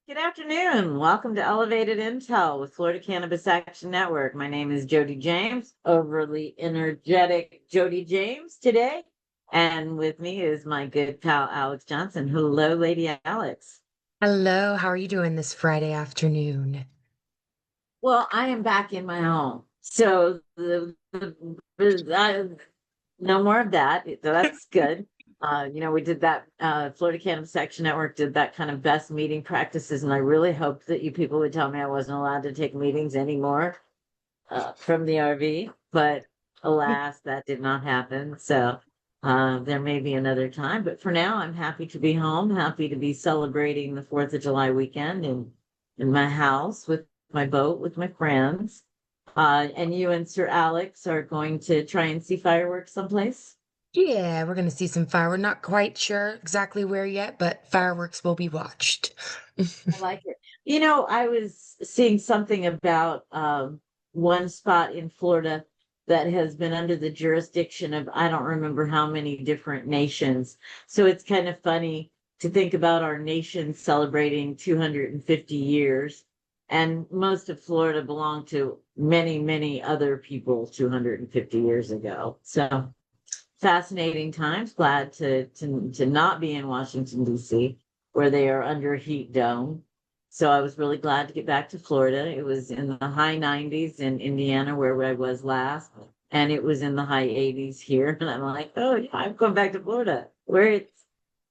Good afternoon. Welcome to Elevated Intel with Florida Cannabis Action Network. My name is Jodi James, overly energetic Jodi James today. And with me is my good pal, Alex Johnson. Hello, Lady Alex. Hello, how are you doing this Friday afternoon? Well, I am back in my home. So no more of that. So that's good. We did that. Florida Cannabis Action Network did that kind of best meeting practices, and I really hoped that you people would tell me I wasn't allowed to take meetings anymore from the RV. But alas, that did not happen. So there may be another time. But for now, I'm happy to be home, happy to be celebrating the 4th of July weekend in my house with my boat with my friends. And you and Sir Alex are going to try and see fireworks someplace. Yeah, we're gonna see some fire. We're not quite sure exactly where yet, but fireworks will be watched. I like it. I was seeing something about one spot in Florida that has been under the jurisdiction of I don't remember how many different nations. So it's kind of funny to think about our nation celebrating 250 years. And most of Florida belonged to many, many other people 250 years ago. So fascinating times. Glad to not be in Washington, D.C., where they are under a heat dome. So I was really glad to get back to Florida. It was in the high 90s in Indiana, where I was last, and it was in the high 80s here. And I'm like, oh, yeah, I'm going back to Florida, where it's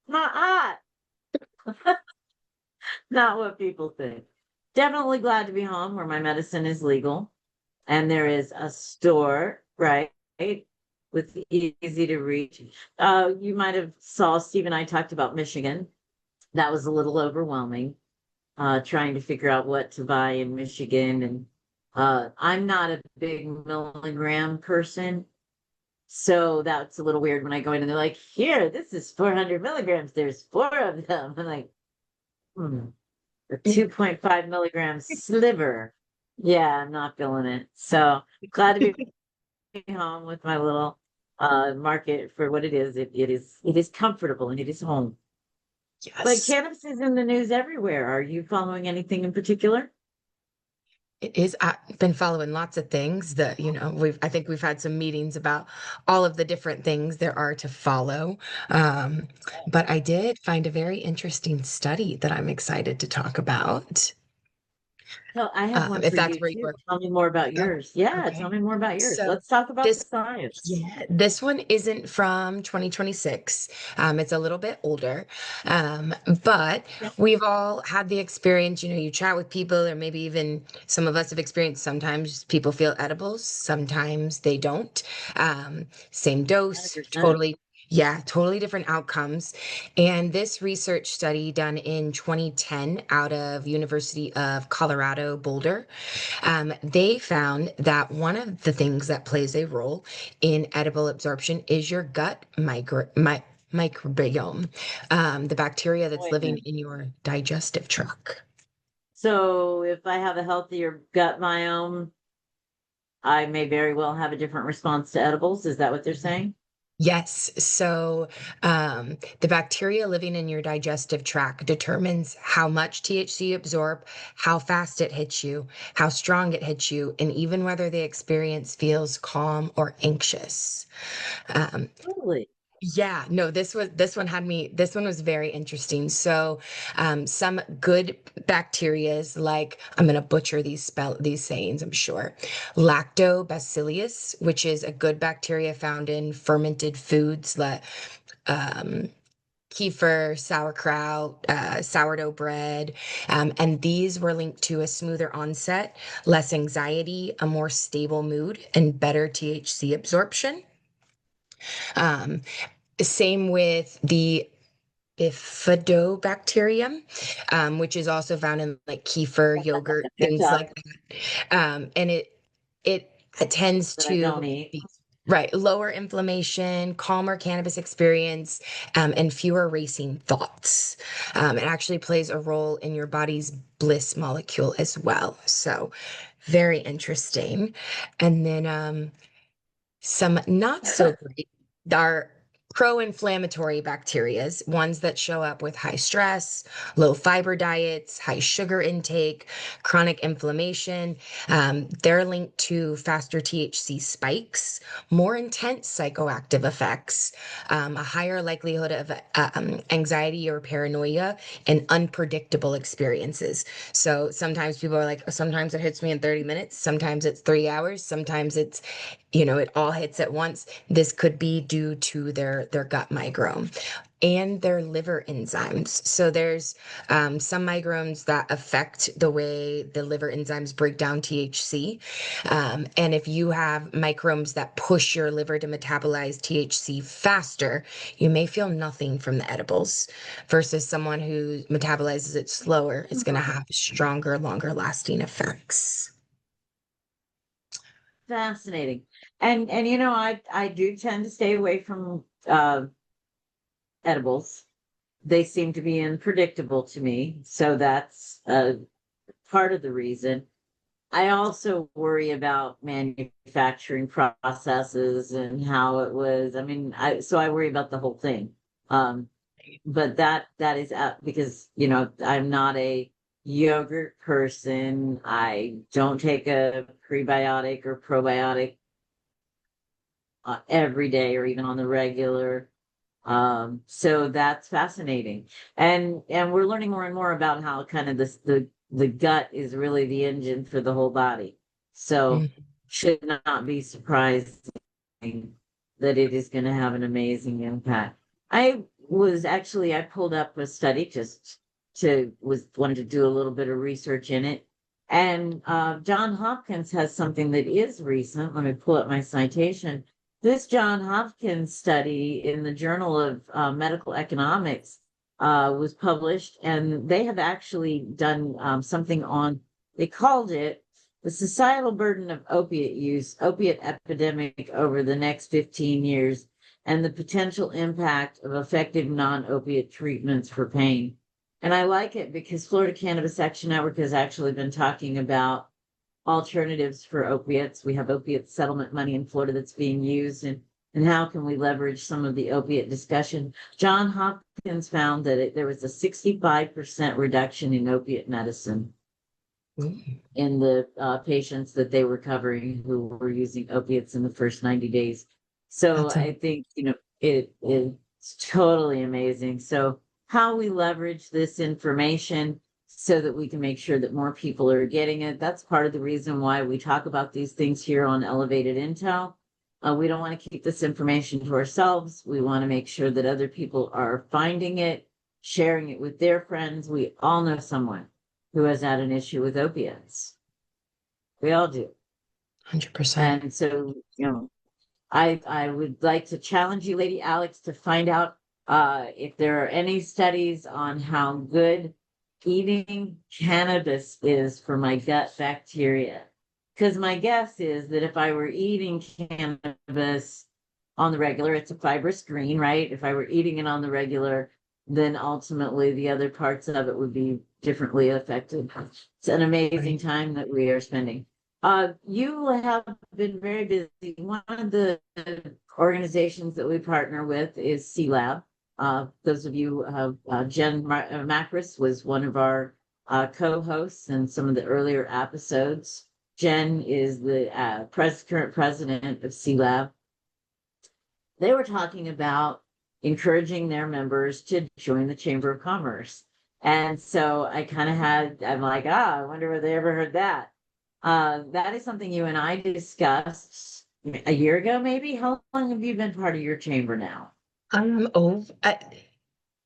not hot. Not what people think. Definitely glad to be home where my medicine is legal and there is a store, right? With easy to reach. You might have saw Steve and I talked about Michigan. That was a little overwhelming, trying to figure out what to buy in Michigan. And I'm not a big milligram person. So that's a little weird when I go in and they're like, here, this is 400 milligrams. There's four of them. I'm like, hmm, a 2.5 milligram sliver. Yeah, I'm not feeling it. So glad to be home with my little market for what it is. It is comfortable and it is home. But Yes, cannabis is in the news everywhere. Are you following anything in particular? it is. I've been following lots of things that, I think we've had some meetings about all of the different things there are to follow. Um, but I did find a very interesting study that I'm excited to talk about. No, I have one If for that's you where you too. were. Tell me more about Oh, yours. Yeah, tell okay. me more about yours. So Let's talk about the this science. Yeah, this one isn't from 2026. It's a little bit older. But we've all had the experience, you chat with people, or maybe even some of us have experienced sometimes people feel edibles, sometimes they don't. Same dose, 100%. totally. Yeah, totally different outcomes. And this research study done in 2010 out of University of Colorado Boulder, they found that one of the things that plays a role in edible absorption is your microbiome, the bacteria that's living Appointment. in your digestive tract. So if I have a healthier gut biome, I may very well have a different response to edibles. Is that what they're saying? Yes. So the bacteria living in your digestive tract determines how much THC you absorb, how fast it hits you, how strong it hits you, and even whether the experience feels calm or anxious. Um, Totally. Yeah, no, this one was very interesting. So, some good bacterias, like I'm gonna butcher these sayings, I'm sure. Lactobacillus, which is a good bacteria found in fermented foods like um kefir, sauerkraut, sourdough bread. And these were linked to a smoother onset, less anxiety, a more stable mood, and better THC absorption. Um, Same with the bifidobacterium, which is also found in like kefir, yogurt, Good things job. like that. And it tends That I don't to eat. be right, lower inflammation, calmer cannabis experience, and fewer racing thoughts. It actually plays a role in your body's bliss molecule as well. So very interesting. And then some not so great are pro-inflammatory bacterias, ones that show up with high stress, low fiber diets, high sugar intake, chronic inflammation. They're linked to faster THC spikes, more intense psychoactive effects, a higher likelihood of anxiety or paranoia, and unpredictable experiences. So sometimes people are like, sometimes it hits me in 30 minutes, sometimes it's 3 hours, sometimes it's, it all hits at once. This could be due to their gut microbiome and their liver enzymes. So there's some microbes that affect the way the liver enzymes break down THC. And if you have microbes that push your liver to metabolize THC faster, you may feel nothing from the edibles versus someone who metabolizes it slower is going to have stronger, longer lasting effects. Fascinating. And I do tend to stay away from edibles. They seem to be unpredictable to me. So that's part of the reason. I also worry about manufacturing processes and how it was. I mean, I worry about the whole thing. But that is because, I'm not a yogurt person. I don't take a prebiotic or probiotic every day or even on the regular. So that's fascinating. And we're learning more and more about how kind of the gut is really the engine for the whole body. So should not be surprising that it is going to have an amazing impact. I pulled up a study just wanted to do a little bit of research in it. And John Hopkins has something that is recent. Let me pull up my citation. This John Hopkins study in the Journal of Medical Economics was published, and they have actually done something on, they called it the societal burden of opiate epidemic over the next 15 years, and the potential impact of effective non-opiate treatments for pain. And I like it because Florida Cannabis Action Network has actually been talking about alternatives for opiates. We have opiate settlement money in Florida that's being used, and how can we leverage some of the opiate discussion? John Hopkins found that there was a 65% reduction in opiate medicine in the patients that they were covering who were using opiates in the first 90 days. So I think, it's totally amazing. So how we leverage this information so that we can make sure that more people are getting it. That's part of the reason why we talk about these things here on Elevated Intel. We don't want to keep this information to ourselves. We want to make sure that other people are finding it, sharing it with their friends. We all know someone who has had an issue with opiates. We all do. 100%. And so, I would like to challenge you, Lady Alex, to find out if there are any studies on how good eating cannabis is for my gut bacteria. Because my guess is that if I were eating cannabis on the regular, it's a fibrous green, right? If I were eating it on the regular, then ultimately the other parts of it would be differently affected. It's an amazing time that we are spending. You have been very busy. One of the organizations that we partner with is C-Lab. Those of you, Jen Macris was one of our co-hosts in some of the earlier episodes. Jen is the current president of C-Lab. They were talking about encouraging their members to join the Chamber of Commerce. And so I'm like, I wonder if they ever heard that. That is something you and I discussed a year ago, maybe. How long have you been part of your chamber now?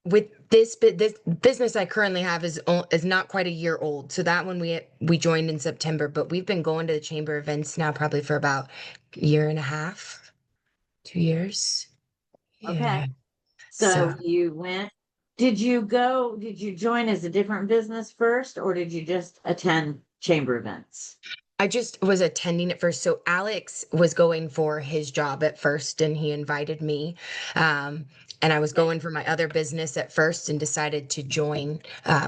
With this business I currently have is not quite a year old. So that one we joined in September, but we've been going to the chamber events now probably for about a year and a half, 2 years. Okay. Yeah. So you went, did you join as a different business first, or did you just attend chamber events? I just was attending at first. So Alex was going for his job at first and he invited me. and I was going for my other business at first and decided to join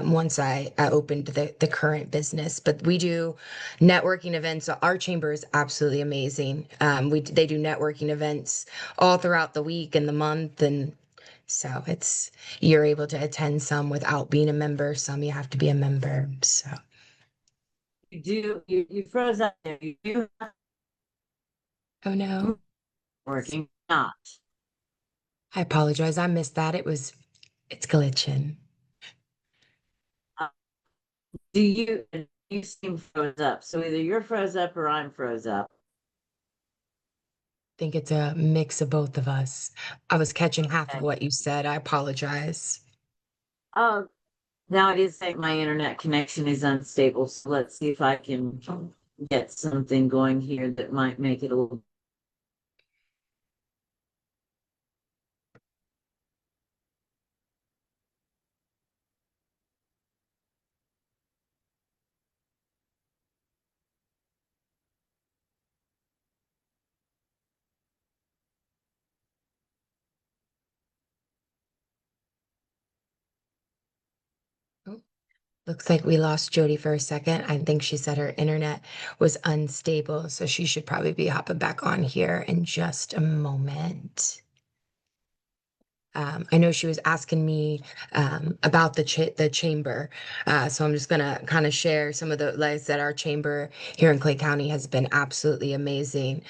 once I opened the current business. But we do networking events. So our chamber is absolutely amazing. They do networking events all throughout the week and the month, and so you're able to attend some without being a member. Some you have to be a member. So You froze up there. You do have oh no, working not. I apologize. I missed that. It's glitching. Do you seem froze up? So either you're froze up or I'm froze up. Think it's a mix of both of us. I was catching half of Okay. what you said. I apologize. Oh, now it is saying my internet connection is unstable. So let's see if I can get something going here that might make it a little. Oh, looks like we lost Jodi for a second. I think she said her internet was unstable, so she should probably be hopping back on here in just a moment. I know she was asking me about the chamber, so I'm just gonna kind of share some of the, like I said, our chamber here in Clay County has been absolutely amazing.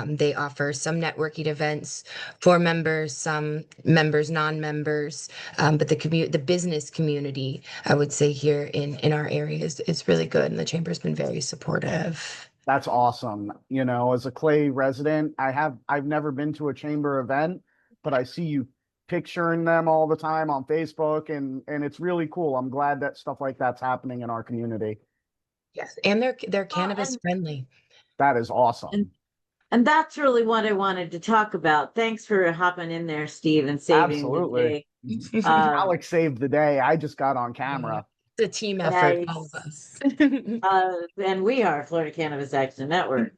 They offer some networking events for members, some members, non-members, but the business community, I would say here in our area is really good, and the chamber's been very supportive. That's awesome. You know, as a Clay resident, I've never been to a chamber event, but I see you picturing them all the time on Facebook, and it's really cool. I'm glad that stuff like that's happening in our community. Yes, and they're Well, cannabis friendly. That is awesome. and that's really what I wanted to talk about. Thanks for hopping in there, Steve, and saving the Absolutely. day. Alex saved the day. I just got on camera. It's a team effort, all of Nice. us. And we are Florida Cannabis Action Network.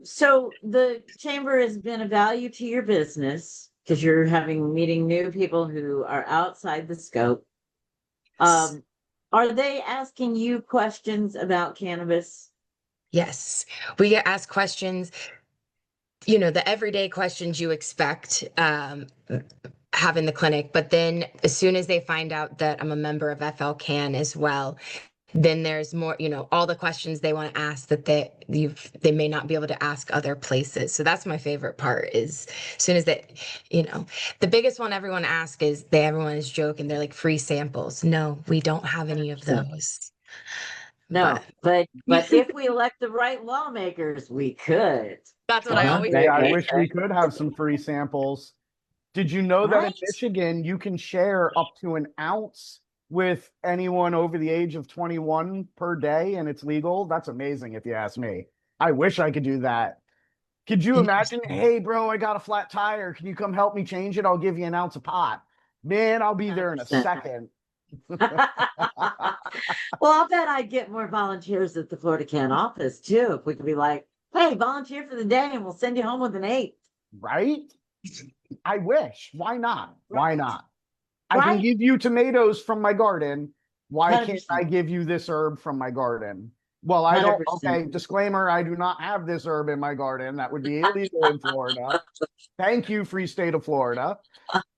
So the chamber has been a value to your business because you're meeting new people who are outside the scope. Are they asking you questions about cannabis? Yes, we get asked questions, the everyday questions you expect having the clinic. But then as soon as they find out that I'm a member of FLCAN as well, then there's more, all the questions they want to ask that they may not be able to ask other places. So that's my favorite part is as soon as the biggest one everyone asks is everyone is joking. They're like free samples. No, we don't have any of those. No, but if we elect the right lawmakers, we could. That's what I always Hey, I say. wish we could have some free samples. Did you know that in Right? Michigan, you can share up to an ounce with anyone over the age of 21 per day, and it's legal? That's amazing if you ask me. I wish I could do that. Could you imagine, hey, bro, I got a flat tire. Can you come help me change it? I'll give you an ounce of pot. Man, I'll be there in a 100%. second. Well, I'll bet I'd get more volunteers at the Florida Can office too. If we could be like, hey, volunteer for the day and we'll send you home with an 8. Right? I wish. Why not? Why Right. not? I can Right? give you tomatoes from my garden. Why can't 100%. I give you this herb from my garden? Well, I don't. 100%. Okay, disclaimer, I do not have this herb in my garden. That would be illegal in Florida. Thank you, free state of Florida.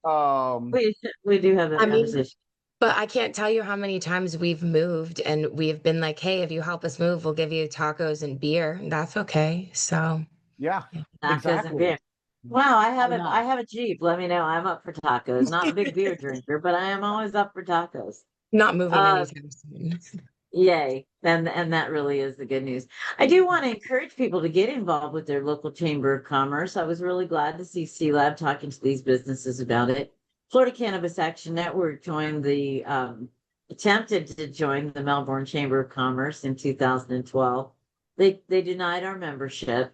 We do have that I mean, conversation. but I can't tell you how many times we've moved and we've been like, hey, if you help us move, we'll give you tacos and beer. And that's okay. So Yeah, Tacos and exactly. beer. Wow, I Why not? have a Jeep. Let me know. I'm up for tacos. Not a big beer drinker, but I am always up for tacos. not moving Uh, anytime soon. Yay. And that really is the good news. I do want to encourage people to get involved with their local chamber of commerce. I was really glad to see C-Lab talking to these businesses about it. Florida Cannabis Action Network attempted to join the Melbourne Chamber of Commerce in 2012. They denied our membership.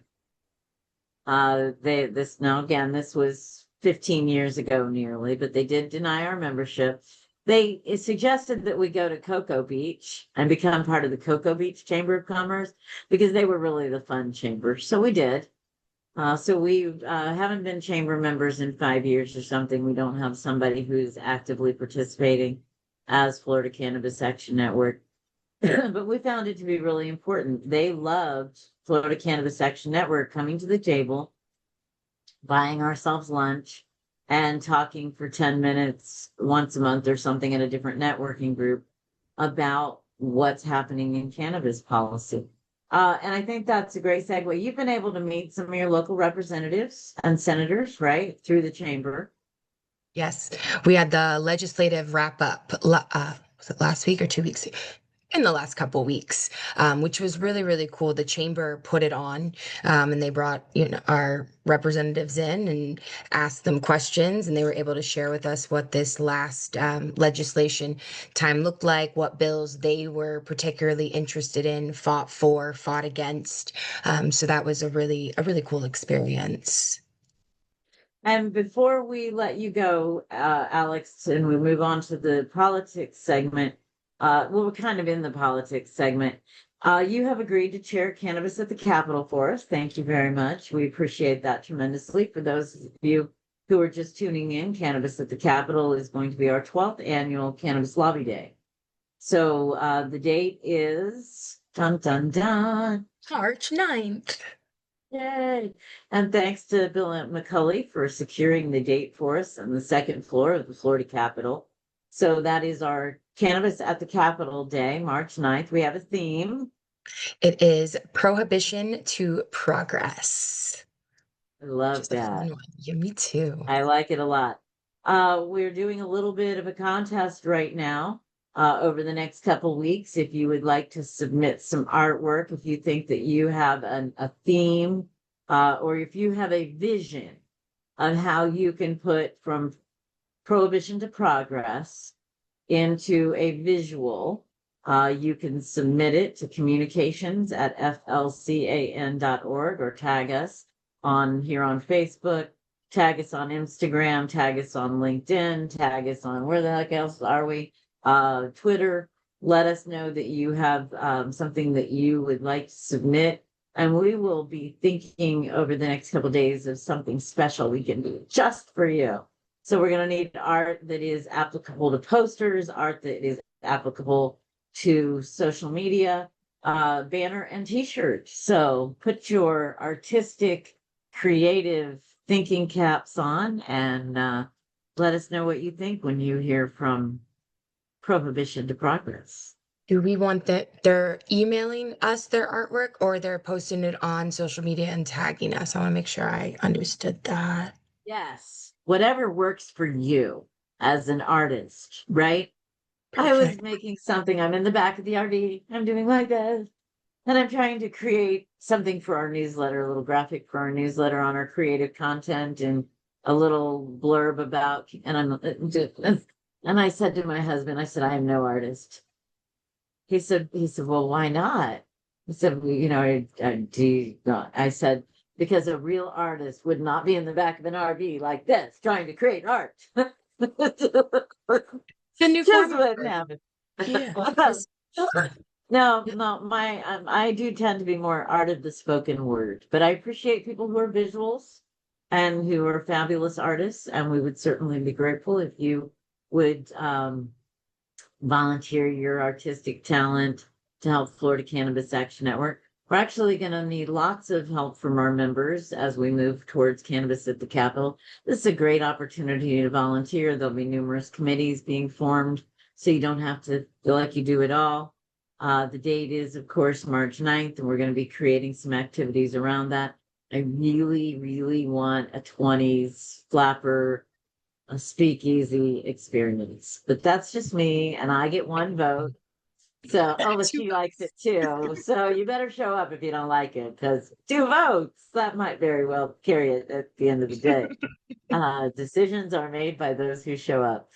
This was 15 years ago nearly, but they did deny our membership. It suggested that we go to Cocoa Beach and become part of the Cocoa Beach Chamber of Commerce because they were really the fun chamber. So we did. So we haven't been chamber members in 5 years or something. We don't have somebody who's actively participating as Florida Cannabis Action Network. But we found it to be really important. They loved Florida Cannabis Action Network coming to the table, buying ourselves lunch, and talking for 10 minutes once a month or something at a different networking group about what's happening in cannabis policy. And I think that's a great segue. You've been able to meet some of your local representatives and senators, right, through the chamber. Yes, we had the legislative wrap up. Was it last week or 2 weeks? In the last couple weeks, which was really, really cool. The chamber put it on, and they brought, our representatives in and asked them questions, and they were able to share with us what this last legislation time looked like, what bills they were particularly interested in, fought for, fought against. So that was a really cool experience. And before we let you go, Alex, and we move on to the politics segment, well, we're kind of in the politics segment. You have agreed to chair Cannabis at the Capitol for us. Thank you very much. We appreciate that tremendously. For those of you who are just tuning in, Cannabis at the Capitol is going to be our 12th annual Cannabis Lobby Day. So the date is dun dun dun. March 9th. Yay. And thanks to Bill McCulley for securing the date for us on the second floor of the Florida Capitol. So that is our Cannabis at the Capitol Day, March 9th. We have a theme. It is Prohibition to Progress. I love that. Yeah, me too. I like it a lot. We're doing a little bit of a contest right now over the next couple weeks. If you would like to submit some artwork, if you think that you have a theme, or if you have a vision of how you can put from prohibition to progress into a visual, you can submit it to communications@flcan.org or tag us here on Facebook, tag us on Instagram, tag us on LinkedIn, tag us on where the heck else are we? Twitter. Let us know that you have something that you would like to submit, and we will be thinking over the next couple of days of something special we can do just for you. So we're going to need art that is applicable to posters, art that is applicable to social media, banner and t-shirt. So put your artistic, creative thinking caps on and let us know what you think when you hear from Prohibition to Progress. Do we want that they're emailing us their artwork or they're posting it on social media and tagging us? I want to make sure I understood that. Yes. Whatever works for you as an artist, right? Perfect. I was making something. I'm in the back of the RV. I'm doing like this. And I'm trying to create something for our newsletter, a little graphic for our newsletter on our creative content and a little blurb about, and I said to my husband, I said, I am no artist. He said, well, why not? He said, well, I said, because a real artist would not be in the back of an RV like this, trying to create art. The new Just form. wouldn't happen. Yeah. No, I do tend to be more art of the spoken word, but I appreciate people who are visuals and who are fabulous artists, and we would certainly be grateful if you would volunteer your artistic talent to help Florida Cannabis Action Network. We're actually going to need lots of help from our members as we move towards Cannabis at the Capitol. This is a great opportunity to volunteer. There'll be numerous committees being formed, so you don't have to feel like you do it all. The date is, of course, March 9th, and we're going to be creating some activities around that. I really, really want a 20s flapper, a speakeasy experience, but that's just me, and I get one vote. So, but she likes it too. So you better show up if you don't like it, because 2 votes, that might very well carry it at the end of the day. Decisions are made by those who show up.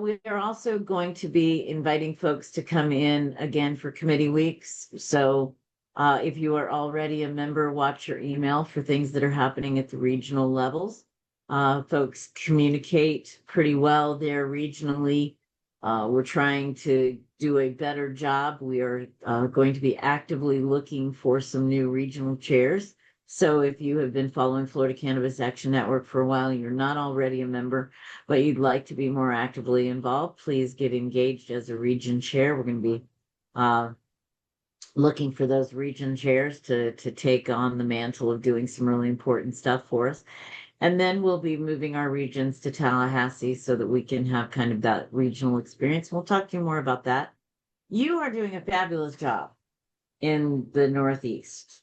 We are also going to be inviting folks to come in again for committee weeks. So if you are already a member, watch your email for things that are happening at the regional levels. Folks communicate pretty well there regionally. We're trying to do a better job. We are going to be actively looking for some new regional chairs So if you have been following Florida Cannabis Action Network for a while, you're not already a member, but you'd like to be more actively involved, please get engaged as a region chair. We're going to be looking for those region chairs to take on the mantle of doing some really important stuff for us. And then we'll be moving our regions to Tallahassee so that we can have kind of that regional experience. We'll talk to you more about that. You are doing a fabulous job in the Northeast.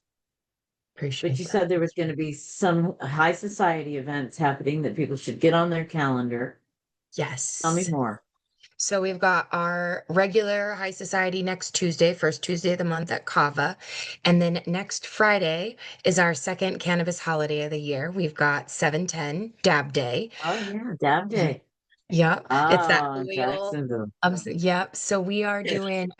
Appreciate But you that. said there was going to be some high society events happening that people should get on their calendar. Yes. Tell me more. So we've got our regular High Society next Tuesday, first Tuesday of the month at Carver. And then next Friday is our second cannabis holiday of the year. We've got 7/10 Dab Day. Oh yeah, Dab Day. Yep. It's that Oh, in oil. Jacksonville. Yep. So we are doing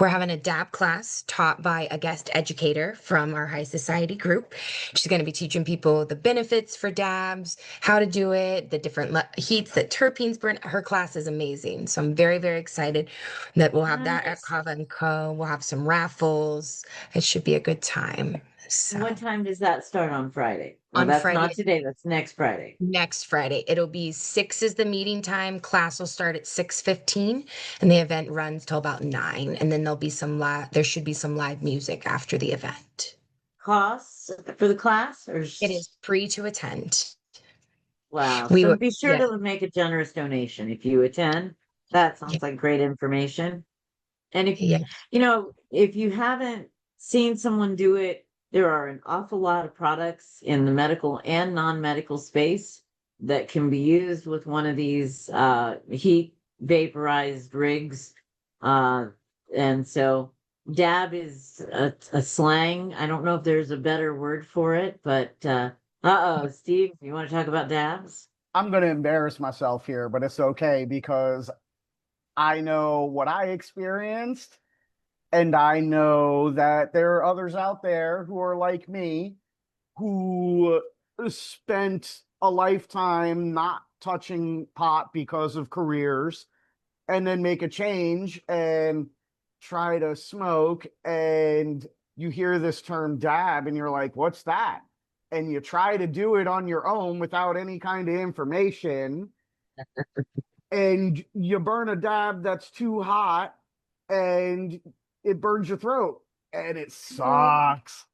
we're having a dab class taught by a guest educator from our high society group. She's going to be teaching people the benefits for dabs, how to do it, the different heats that terpenes burn. Her class is amazing. So I'm very, very excited that we'll have that at Nice. Kava and Co. We'll have some raffles. It should be a good time. So What time does that start on Friday? Oh, on that's Friday, not today, that's next Friday. next Friday, it'll be 6 is the meeting time. Class will start at 6:15 and the event runs till about 9. And then there'll be there should be some live music after the event. Costs for the class or It is free to attend. wow. We So were, be sure yeah, to make a generous donation if you attend. That sounds like great information. And if yeah, if you haven't seen someone do it, there are an awful lot of products in the medical and non-medical space that can be used with one of these heat vaporized rigs. And so dab is a slang. I don't know if there's a better word for it, but Steve, you want to talk about dabs? I'm going to embarrass myself here, but it's okay because I know what I experienced, and I know that there are others out there who are like me, who spent a lifetime not touching pot because of careers, and then make a change and try to smoke, and you hear this term dab, and you're like, what's that? And you try to do it on your own without any kind of information, and you burn a dab that's too hot and it burns your throat and it sucks.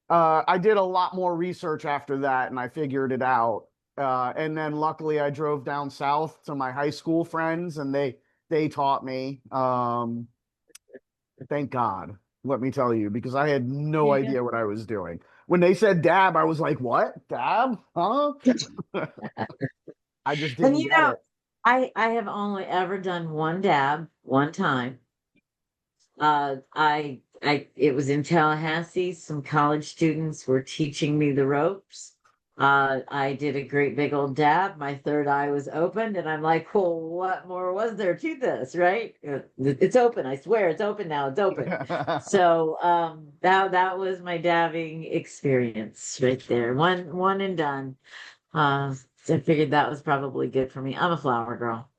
I did a lot more research after that and I figured it out. And then luckily I drove down south to my high school friends and they taught me. Thank God, let me tell you, because I had no Yeah. idea what I was doing. When they said dab, I was like, what? Dab? Huh? I just And didn't get it. I have only ever done one dab one time. It was in Tallahassee. Some college students were teaching me the ropes. I did a great big old dab. My third eye was opened, and I'm like, well, what more was there to this, right? It's open. I swear it's open now. It's open. So that was my dabbing experience right there. One and done. So I figured that was probably good for me. I'm a flower girl.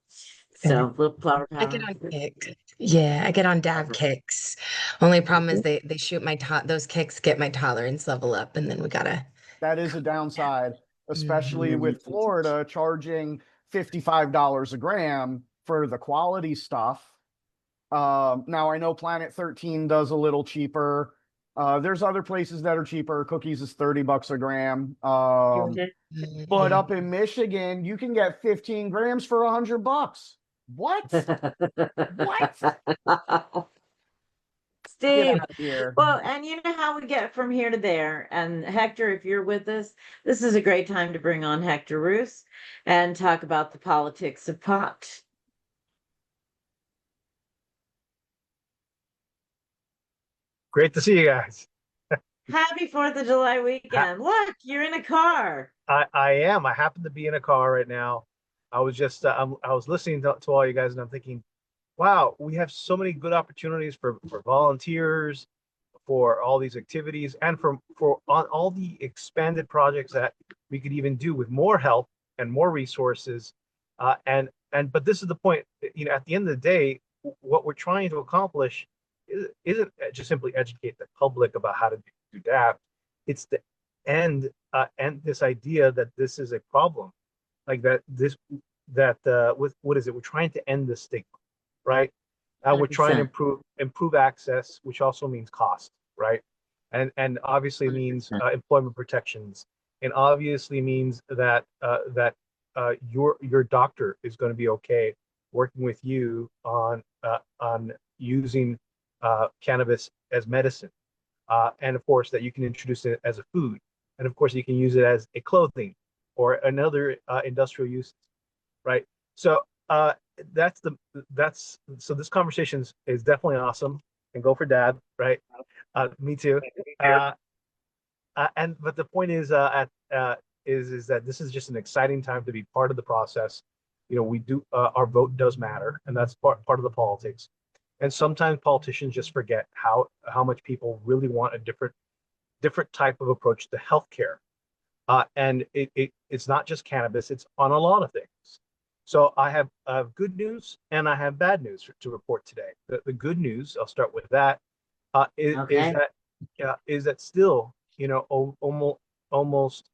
So little flower I get power. on kicks. Yeah, I get on dab kicks. Only problem is they shoot those kicks get my tolerance level up, and then we gotta. That is a downside, especially with Florida charging $55 a gram for the quality stuff. Now I know Planet 13 does a little cheaper. There's other places that are cheaper. Cookies is $30 a gram. But up in Michigan, you can get 15 grams for $100. What? What? Get Steve. out of here. Well, and you know how we get from here to there. And Hector, if you're with us, this is a great time to bring on Hector Roos and talk about the politics of pot. Great to see you guys. Happy 4th of July weekend. Look, you're in a car. I am. I happen to be in a car right now. I was just I was listening to all you guys and I'm thinking, wow, we have so many good opportunities for volunteers, for all these activities, and for on all the expanded projects that we could even do with more help and more resources. But this is the point. At the end of the day, what we're trying to accomplish isn't just simply educate the public about how to do that. it's the end this idea that this is a problem, like with what is it? We're trying to end the stigma, right? We're trying to 100%. improve access, which also means cost, right? And obviously means 100%. employment protections, and obviously means that your doctor is going to be okay working with you on using cannabis as medicine, and of course that you can introduce it as a food, and of course you can use it as a clothing or another industrial use, right? So so this conversation is definitely awesome, and go for dad, right? Me too. But the point is is that this is just an exciting time to be part of the process. We do our vote does matter, and that's part of the politics. And sometimes politicians just forget how much people really want a different type of approach to healthcare. And it's not just cannabis; it's on a lot of things. So I have good news and I have bad news to report today. The good news, I'll start with that, Okay. is that still, almost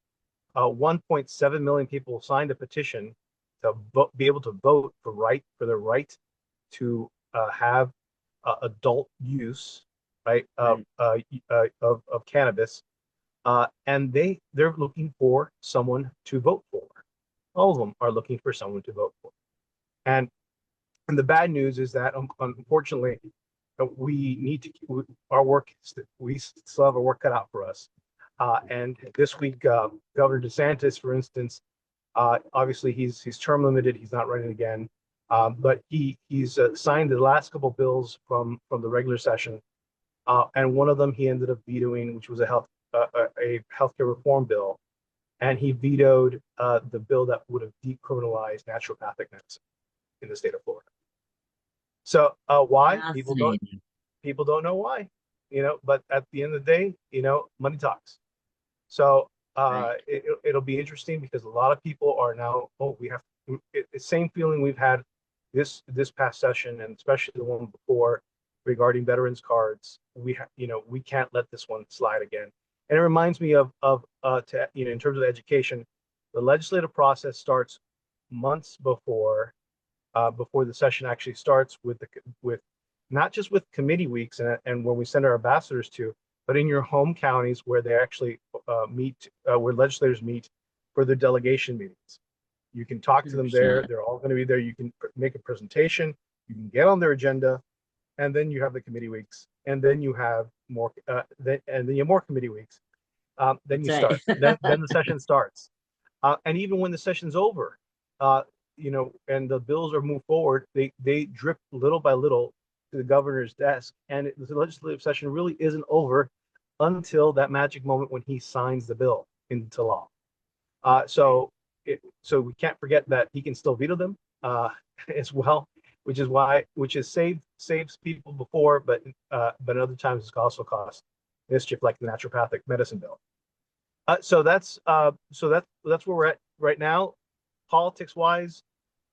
1.7 million people signed a petition to be able to vote for the right to have adult use, right, of cannabis, and they're looking for someone to vote for. All of them are looking for someone to vote for. And the bad news is that unfortunately we need to our work. We still have a work cut out for us. And this week, Governor DeSantis, for instance, obviously he's term limited. He's not running again. But he's signed the last couple bills from the regular session, and one of them he ended up vetoing, which was a healthcare reform bill, and he vetoed the bill that would have decriminalized naturopathic medicine in the state of Florida. So why? People don't know why, but at the end of the day, money talks. So Right. it'll be interesting because a lot of people are now, we have the same feeling we've had this past session, and especially the one before regarding veterans cards. We can't let this one slide again. And it reminds me of in terms of education, the legislative process starts months before the session actually starts, with not just with committee weeks and when we send our ambassadors to, but in your home counties where they actually meet, where legislators meet for their delegation meetings. You can talk to them there. 100%. They're all going to be there. You can make a presentation. You can get on their agenda, and then you have the committee weeks, and then you have more, and then you have more committee weeks. Then you That's start. right. Then the session starts, and even when the session's over, and the bills are moved forward, they drip little by little to the governor's desk, and the legislative session really isn't over until that magic moment when he signs the bill into law. So we can't forget that he can still veto them as well, which has saves people before, but other times it's also cost mischief, like the naturopathic medicine bill. So that's where we're at right now. Politics wise,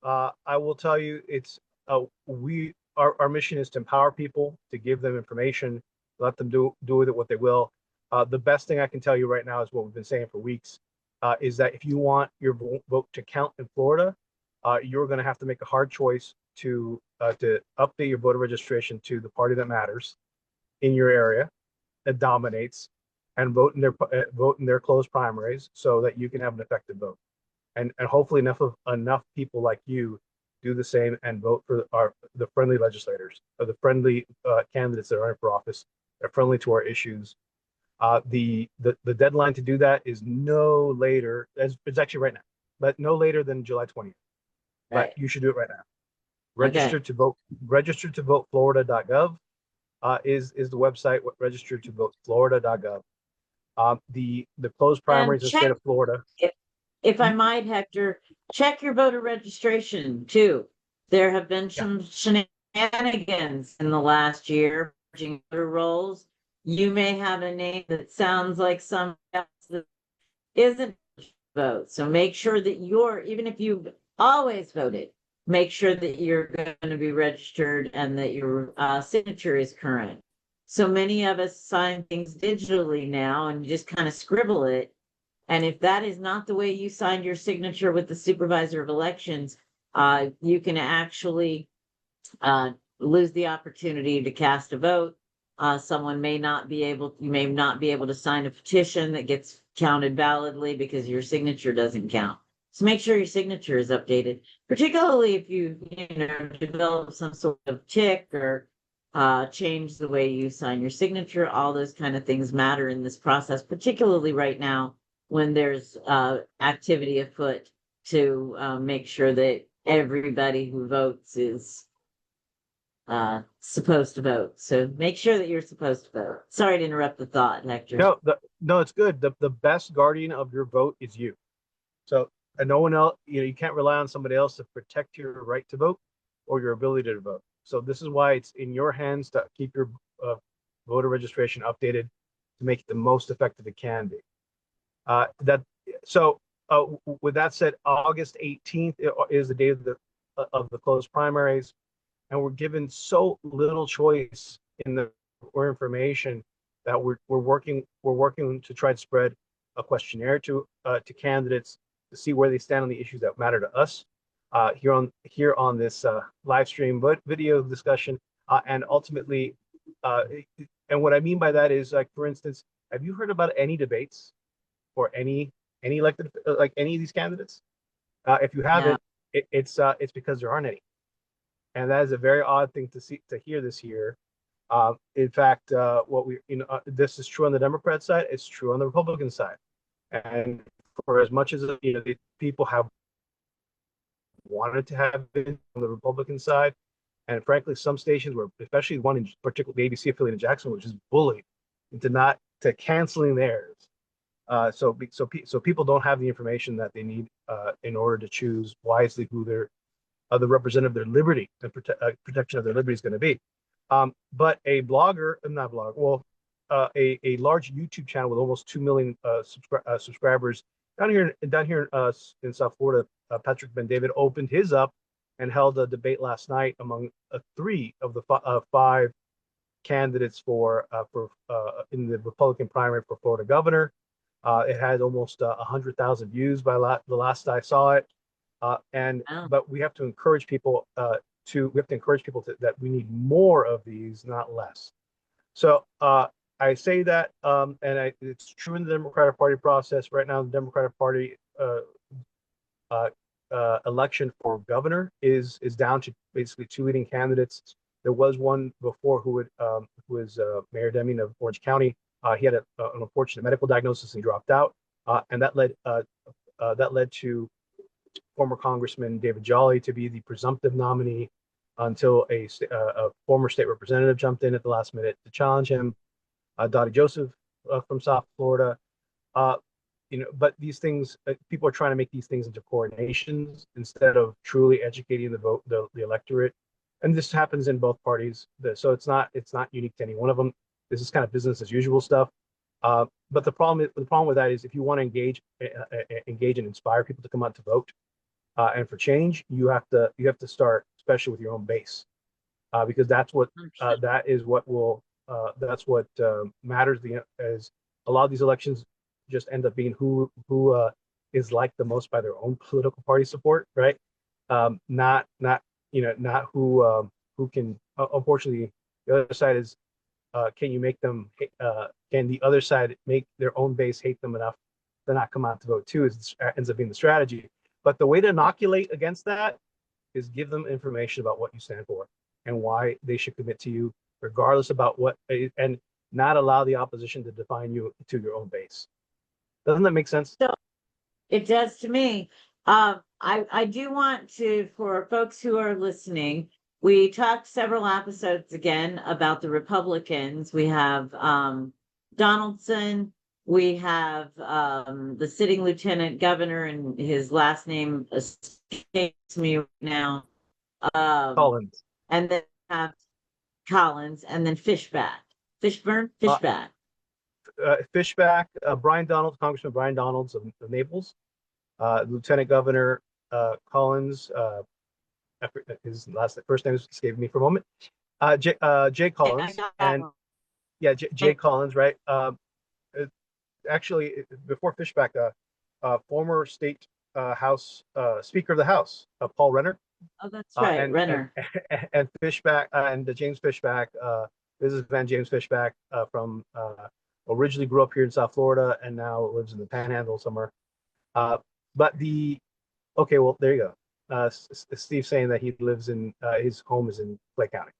I will tell you, it's our mission is to empower people, to give them information, let them do with it what they will. The best thing I can tell you right now is what we've been saying for weeks, is that if you want your vote to count in Florida, you're going to have to make a hard choice to update your voter registration to the party that matters in your area, that dominates, and vote in their closed primaries so that you can have an effective vote. And hopefully enough people like you do the same and vote for the friendly legislators, or the friendly candidates that are running for office. They're friendly to our issues. The deadline to do that is no later. It's actually right now, but no later than July 20th. Right. But you should do it right now. Okay. Register to vote Florida.gov is the website. Register to vote Florida.gov. The closed primaries in the state of Florida. If I might, Hector, check your voter registration too. There have been some shenanigans in the last year, merging voter rolls. You may have a name that sounds like somebody else that isn't vote. So make sure that even if you've always voted, make sure that you're going to be registered and that your signature is current. so many of us sign things digitally now and just kind of scribble it. And if that is not the way you signed your signature with the supervisor of elections, you can actually lose the opportunity to cast a vote. Someone may not be able, you may not be able to sign a petition that gets counted validly because your signature doesn't count. So make sure your signature is updated, particularly if you develop some sort of tick or change the way you sign your signature. All those kind of things matter in this process, particularly right now when there's activity afoot to make sure that everybody who votes is supposed to vote. So make sure that you're supposed to vote. Sorry to interrupt the thought, Hector. No, it's good. The best guardian of your vote is you. So, and no one else, you can't rely on somebody else to protect your right to vote or your ability to vote. So this is why it's in your hands to keep your voter registration updated to make it the most effective it can be. With that said, August 18th is the day of the closed primaries, and we're given so little choice or information that we're working to try to spread a questionnaire to candidates to see where they stand on the issues that matter to us here on this live stream video discussion, and ultimately, and what I mean by that is, like, for instance, have you heard about any debates for any elected, like any of these candidates? If you haven't, it's because there aren't any, and that is a very odd thing to hear this year. In fact, this is true on the Democrat side. It's true on the Republican side, and for as much as the people have wanted to have been on the Republican side, and frankly, some stations were, especially one in particular, the ABC affiliate in Jacksonville, which is bullied into canceling theirs. So people don't have the information that they need in order to choose wisely who the representative of their liberty and protection of their liberty is going to be. But a blogger, not blogger, well, a large YouTube channel with almost 2 million subscribers down here in South Florida, Patrick Ben David opened his up and held a debate last night among 3 of the 5 candidates in the Republican primary for Florida governor. It had almost 100,000 views by the last I saw it. But we have to encourage people that we need more of these, not less. So I say that, and it's true in the Democratic Party process right now. The Democratic Party election for governor is down to basically 2 leading candidates. There was one before who was Mayor Deming of Orange County. He had an unfortunate medical diagnosis and he dropped out, and that led to former Congressman David Jolly to be the presumptive nominee until a former state representative jumped in at the last minute to challenge him. Dottie Joseph from South Florida. But these things, people are trying to make these things into coronations instead of truly educating the electorate. And this happens in both parties. So it's not unique to any one of them. This is kind of business as usual stuff. But the problem with that is, if you want to engage and inspire people to come out to vote, and for change, you have to start, especially with your own base, because that's what matters. As a lot of these elections just end up being who is liked the most by their own political party support, right? Not who can. Unfortunately, the other side is, can the other side make their own base hate them enough to not come out to vote too? Ends up being the strategy. But the way to inoculate against that is give them information about what you stand for and why they should commit to you, regardless about what, and not allow the opposition to define you to your own base. Doesn't that make sense? So, it does to me. I do want to, for folks who are listening, we talked several episodes again about the Republicans. We have Donaldson. We have the sitting lieutenant governor, and his last name escapes me right now. Collins. And then have Collins, and then Fishback. Fishback. Fishback, Congressman Brian Donalds of Naples, Lieutenant Governor Collins, his first name escaped me for a moment, Jay Collins, Yeah, Jay Collins, right? Actually, before Fishback, former state House Speaker of the House, Paul Renner, Oh, that's right, Renner. and Fishback and James Fishback, businessman James Fishback, from originally grew up here in South Florida and now lives in the Panhandle somewhere. But okay, well there you go. Steve saying that he lives in his home is in Clay County,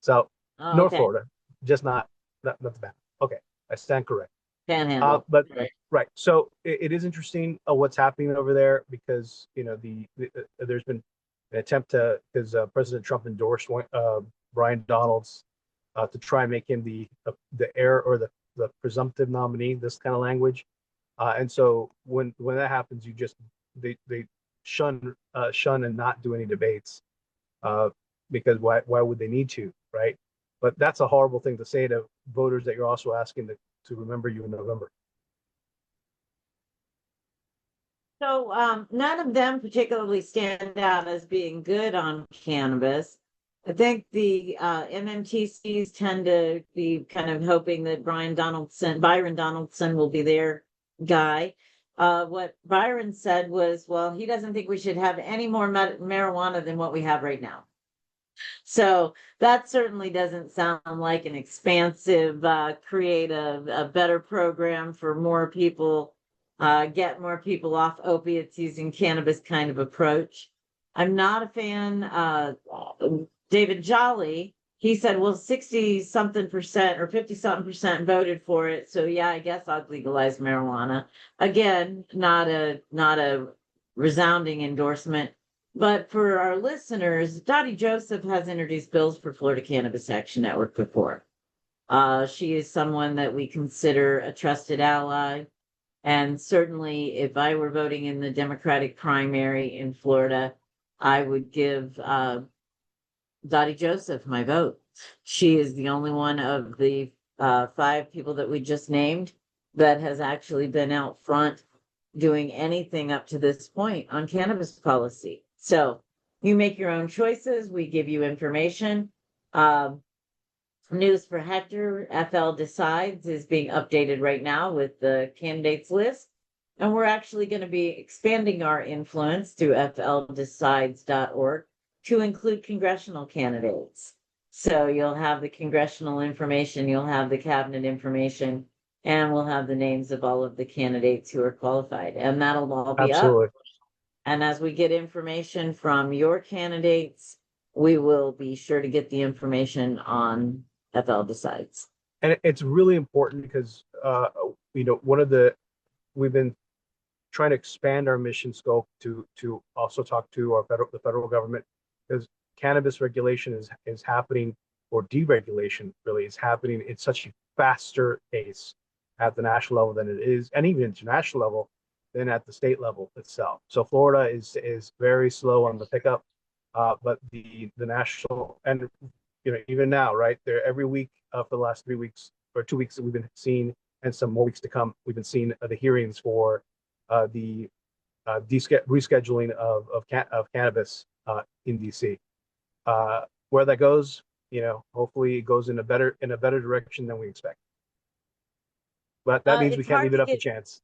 so Oh, North okay. Florida, just not the Panhandle. Okay, I stand correct. Panhandle. But right, so it is interesting what's happening over there, because there's been an attempt to, because President Trump endorsed Brian Donalds to try and make him the heir or the presumptive nominee, this kind of language, and so when that happens, they shun and not do any debates, because why would they need to, right? But that's a horrible thing to say to voters that you're also asking to remember you in November. So none of them particularly stand out as being good on cannabis. I think the MMTCs tend to be kind of hoping that Byron Donaldson will be their guy. What Byron said was, well, he doesn't think we should have any more marijuana than what we have right now. So that certainly doesn't sound like an expansive, create a better program for more people, get more people off opiates using cannabis kind of approach. I'm not a fan. David Jolly, he said, well, 60-something% or 50-something% voted for it. So yeah, I guess I'd legalize marijuana. Again, not a resounding endorsement. But for our listeners, Dottie Joseph has introduced bills for Florida Cannabis Action Network before. She is someone that we consider a trusted ally. And certainly, if I were voting in the Democratic primary in Florida, I would give Dottie Joseph my vote. She is the only one of the 5 people that we just named that has actually been out front doing anything up to this point on cannabis policy. So you make your own choices. We give you information. News for Hector, FL Decides is being updated right now with the candidates list. And we're actually going to be expanding our influence through fldecides.org to include congressional candidates. So you'll have the congressional information, you'll have the cabinet information, and we'll have the names of all of the candidates who are qualified. And that'll all be Absolutely. up. And as we get information from your candidates, we will be sure to get the information on FL Decides. And it's really important because, we've been trying to expand our mission scope to also talk to the federal government, because cannabis regulation is happening, or deregulation really is happening at such a faster pace at the national level than it is, and even international level, than at the state level itself. So Florida is very slow on the pickup, but the national, and even now, right there, every week for the last 3 weeks or 2 weeks that we've been seeing, and some more weeks to come, we've been seeing the hearings for the rescheduling of cannabis in DC. Where that goes, hopefully it goes in a better direction than we expect. But that means we can't leave it up to chance.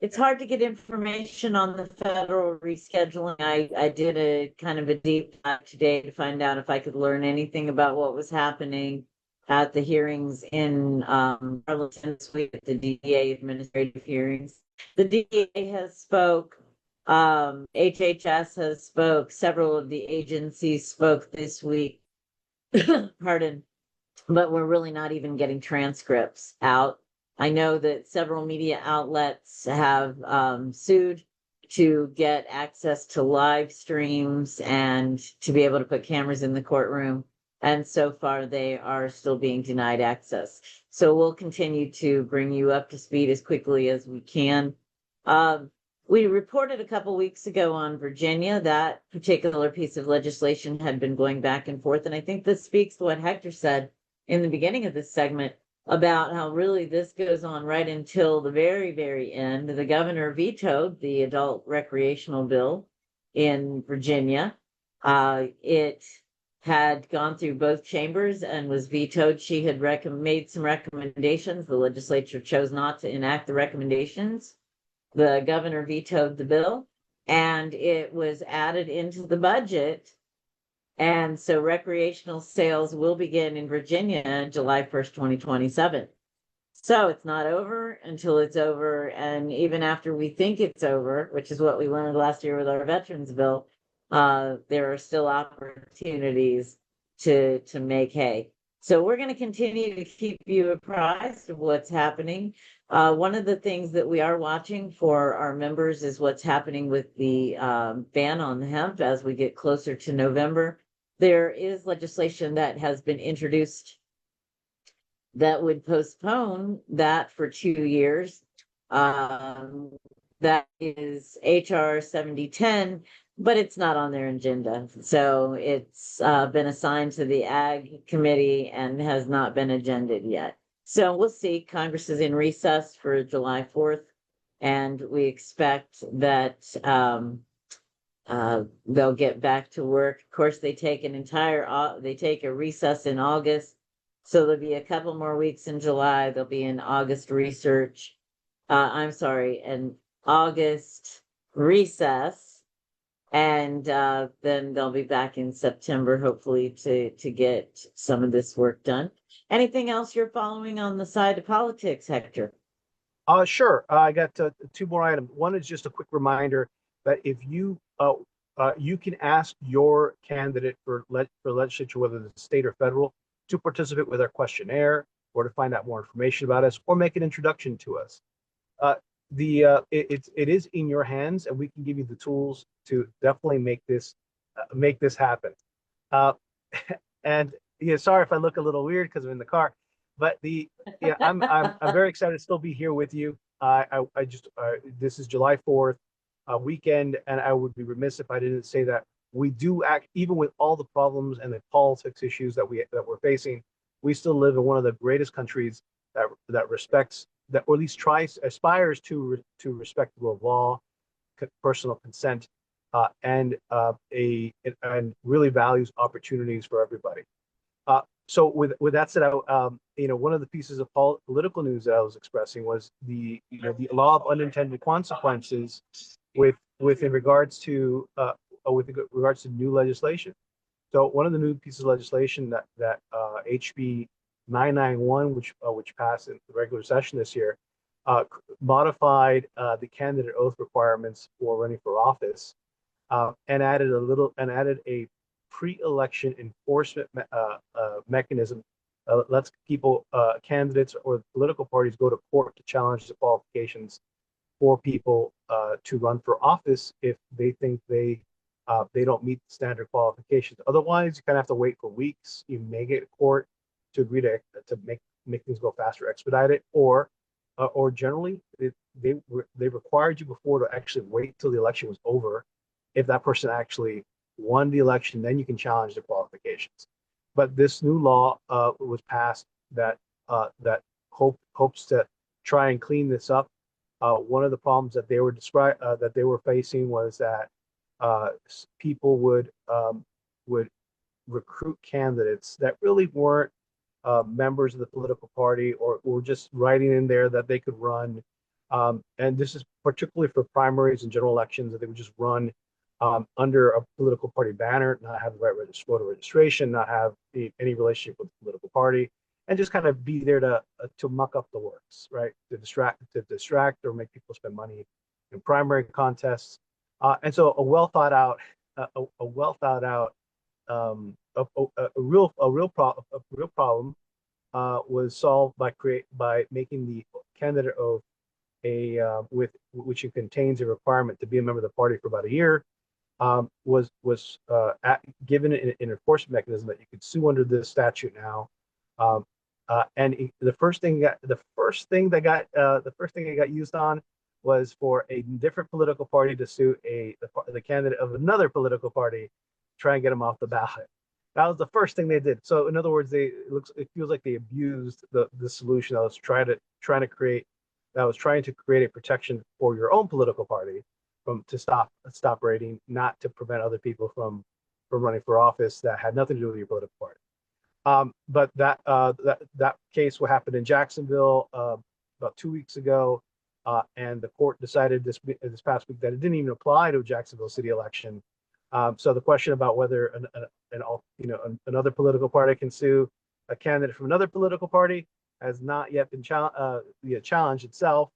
It's hard to get information on the federal rescheduling. I did a kind of a deep dive today to find out if I could learn anything about what was happening at the hearings in Arlington this week at the DEA administrative hearings. The DEA has spoke, HHS has spoke, several of the agencies spoke this week. Pardon, but we're really not even getting transcripts out. I know that several media outlets have sued to get access to live streams and to be able to put cameras in the courtroom. And so far, they are still being denied access. So we'll continue to bring you up to speed as quickly as we can. We reported a couple weeks ago on Virginia. That particular piece of legislation had been going back and forth. And I think this speaks to what Hector said in the beginning of this segment about how really this goes on right until the very, very end. The governor vetoed the adult recreational bill in Virginia. It had gone through both chambers and was vetoed. She had made some recommendations. The legislature chose not to enact the recommendations. The governor vetoed the bill, and it was added into the budget. And so recreational sales will begin in Virginia July 1st, 2027. So it's not over until it's over. And even after we think it's over, which is what we learned last year with our veterans bill, there are still opportunities to make hay. So we're going to continue to keep you apprised of what's happening. One of the things that we are watching for our members is what's happening with the ban on the hemp as we get closer to November. There is legislation that has been introduced that would postpone that for 2 years. That is HR 7010, but it's not on their agenda. So it's been assigned to the Ag Committee and has not been agended yet. So we'll see. Congress is in recess for July 4th, and we expect that they'll get back to work. Of course, they take a recess in August. So there'll be a couple more weeks in July. There'll be an August research. An August recess. And then they'll be back in September, hopefully, to get some of this work done. Anything else you're following on the side of politics, Hector? Sure. I got 2 more items. One is just a quick reminder that if you you can ask your candidate for legislature, whether it's state or federal, to participate with our questionnaire or to find out more information about us or make an introduction to us. It is in your hands, and we can give you the tools to definitely make this happen. And yeah, sorry if I look a little weird because I'm in the car, but I'm very excited to still be here with you. This is July 4th weekend, and I would be remiss if I didn't say that we do act, even with all the problems and the politics issues that we're facing. We still live in one of the greatest countries that respects, that or at least aspires to respect the rule of law, personal consent, and really values opportunities for everybody. So with that said, one of the pieces of political news that I was expressing was the law of unintended consequences with regards to new legislation. So one of the new pieces of legislation that HB 991, which passed in the regular session this year, modified the candidate oath requirements for running for office, and added a pre-election enforcement mechanism. Lets candidates or political parties go to court to challenge the qualifications for people to run for office if they think they don't meet the standard qualifications. Otherwise, you kind of have to wait for weeks. You may get court to agree to make things go faster, expedite it, or generally they required you before to actually wait till the election was over. If that person actually won the election, then you can challenge the qualifications. But this new law was passed that hopes to try and clean this up. One of the problems that they were facing was that people would recruit candidates that really weren't members of the political party, or were just writing in there that they could run. And this is particularly for primaries and general elections, that they would just run under a political party banner, not have the right voter registration, not have any relationship with the political party, and just kind of be there to muck up the works, right? To distract or make people spend money in primary contests. And so a real problem was solved by making the candidate oath which contains a requirement to be a member of the party for about a year. Was given an enforcement mechanism that you could sue under this statute now, and the first thing that got used on was for a different political party to sue the candidate of another political party, try and get him off the ballot. That was the first thing they did. So in other words, it feels like they abused the solution that was trying to create a protection for your own political party to stop raiding, not to prevent other people from from running for office that had nothing to do with your political party. But that case what happened in Jacksonville about 2 weeks ago, and the court decided this past week that it didn't even apply to a Jacksonville city election. So the question about whether another political party can sue a candidate from another political party has not yet been challenged itself.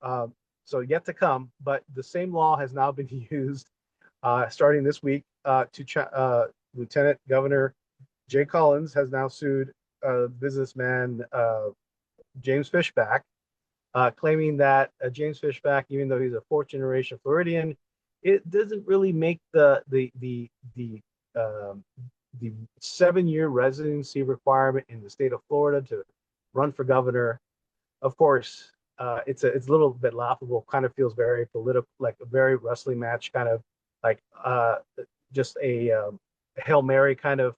So yet to come, but the same law has now been used starting this week to Lieutenant Governor Jay Collins has now sued businessman James Fishback, claiming that James Fishback, even though he's a fourth generation Floridian, it doesn't really make the 7-year residency requirement in the state of Florida to run for governor. Of course, it's a little bit laughable. Kind of feels very political, like a very wrestling match, kind of like just a Hail Mary kind of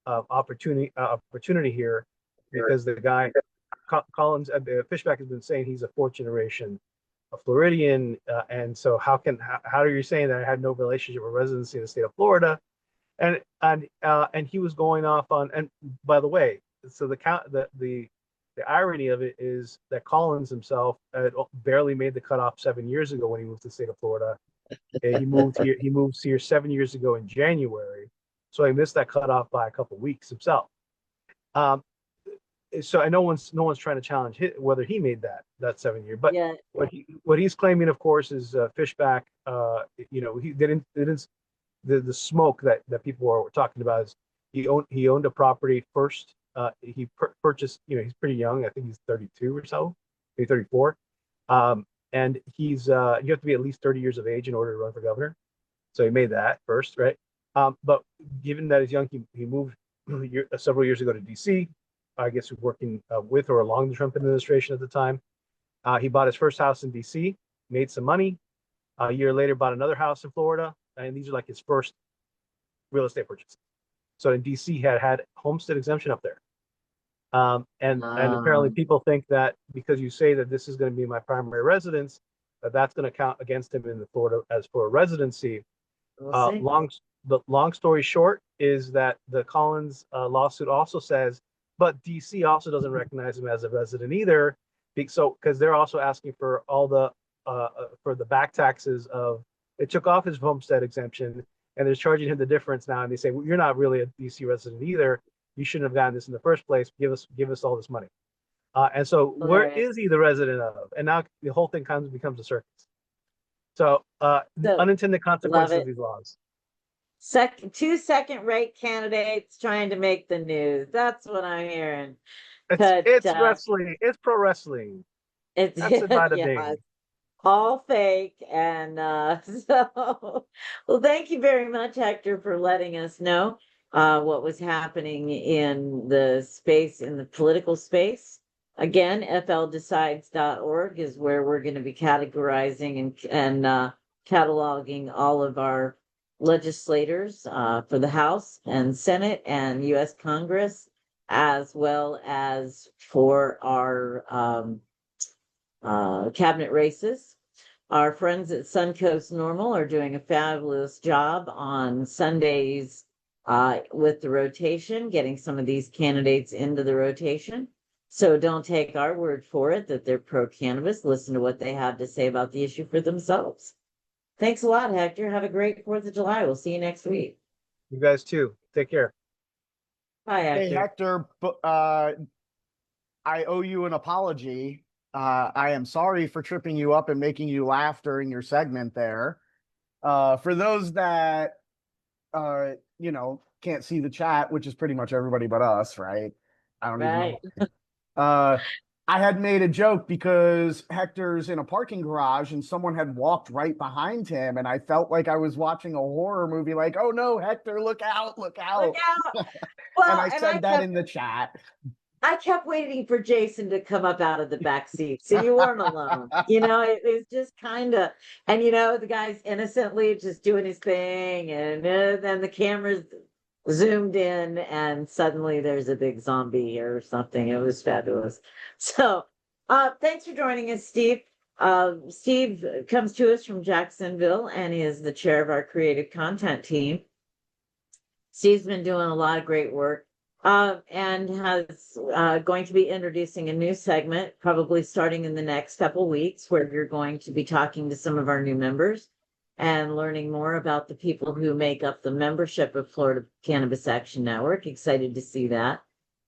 opportunity here, because the guy Collins Fishback has been saying he's a fourth generation Floridian, and so how are you saying that I had no relationship or residency in the state of Florida? And he was going off on, and by the way, so the irony of it is that Collins himself barely made the cutoff 7 years ago when he moved to the state of Florida. He moved here 7 years ago in January, so he missed that cutoff by a couple of weeks himself. So no one's trying to challenge whether he made that 7 year, but yeah. What he's claiming, of course, is Fishback. He didn't the smoke that people were talking about is he owned a property first. He purchased. He's pretty young. I think he's 32 or so, maybe 34. And you have to be at least 30 years of age in order to run for governor. So he made that first, right? But given that he's young, he moved several years ago to DC. I guess he was working with or along the Trump administration at the time. He bought his first house in DC, made some money. A year later, bought another house in Florida, and these are like his first real estate purchases. So in DC, he had homestead exemption up there. And apparently people think that because you say that this is going to be my primary residence, that's going to count against him in the Florida as for a residency. The long story short is that the Collins lawsuit also says, but DC also doesn't recognize him as a resident either, because they're also asking for all for the back taxes of, it took off his homestead exemption and they're charging him the difference now, and they say, well, you're not really a DC resident either. You shouldn't have gotten this in the first place. Give us all this money. And so where is he the resident of? And now the whole thing becomes a circus. So unintended consequences of these laws. Two second-rate candidates trying to make the news. That's what I'm hearing. It's wrestling. It's pro wrestling. That's about yeah, all fake. And well, thank you very much, Hector, for letting us know what was happening in the political space. Again, FLDecides.org is where we're going to be categorizing and cataloging all of our legislators for the House and Senate and U.S. Congress, as well as for our cabinet races. Our friends at Suncoast Normal are doing a fabulous job on Sundays with the rotation, getting some of these candidates into the rotation. So don't take our word for it that they're pro-cannabis. Listen to what they have to say about the issue for themselves. Thanks a lot, Hector. Have a great 4th of July. We'll see you next week. You guys too. Take care. Bye, Hector. Hey, Hector, I owe you an apology. I am sorry for tripping you up and making you laugh during your segment there. For those that, can't see the chat, which is pretty much everybody but us, right? I don't even know. I had made a joke because Hector's in a parking garage and someone had walked right behind him, and I felt like I was watching a horror movie, like, oh no, Hector, look out, look out. Look out. Well, and I said that in the chat. I kept waiting for Jason to come up out of the back seat. So you weren't alone. It was just kind of, and the guy's innocently just doing his thing, and then the camera's zoomed in and suddenly there's a big zombie or something. It was fabulous. So thanks for joining us, Steve. Steve comes to us from Jacksonville and he is the chair of our creative content team. Steve's been doing a lot of great work, and has going to be introducing a new segment, probably starting in the next couple weeks, where you're going to be talking to some of our new members and learning more about the people who make up the membership of Florida Cannabis Action Network. Excited to see that.